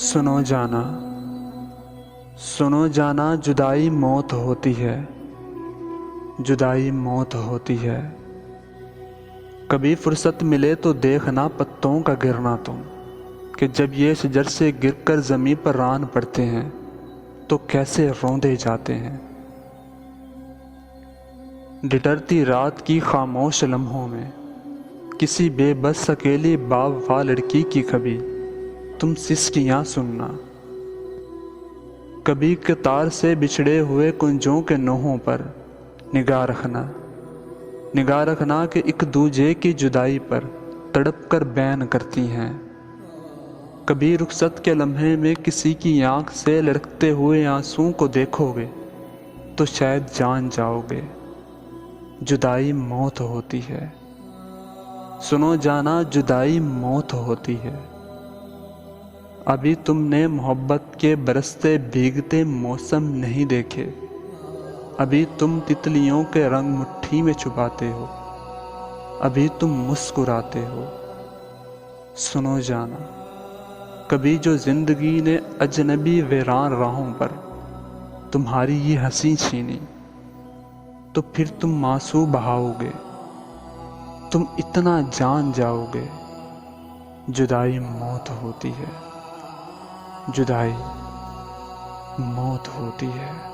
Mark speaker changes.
Speaker 1: सुनो जाना, सुनो जाना, जुदाई मौत होती है, जुदाई मौत होती है। कभी फुर्सत मिले तो देखना पत्तों का गिरना तुम, कि जब ये शजर से गिरकर ज़मीं पर रान पड़ते हैं तो कैसे रौंदे जाते हैं। डिटरती रात की खामोश लम्हों में किसी बेबस अकेली बावफा लड़की की कभी तुम सिसकियाँ सुनना। कभी कतार से बिछड़े हुए कुंजों के नोहों पर निगाह रखना, निगाह रखना कि एक दूजे की जुदाई पर तड़प कर बैन करती हैं। कभी रुखसत के लम्हे में किसी की आंख से लड़कते हुए आंसू को देखोगे तो शायद जान जाओगे जुदाई मौत होती है। सुनो जाना, जुदाई मौत होती है। अभी तुमने मोहब्बत के बरसते भीगते मौसम नहीं देखे, अभी तुम तितलियों के रंग मुट्ठी में छुपाते हो, अभी तुम मुस्कुराते हो। सुनो जाना, कभी जो जिंदगी ने अजनबी वीरान राहों पर तुम्हारी ये हंसी छीनी तो फिर तुम आंसू बहाओगे, तुम इतना जान जाओगे जुदाई मौत होती है, जुदाई मौत होती है।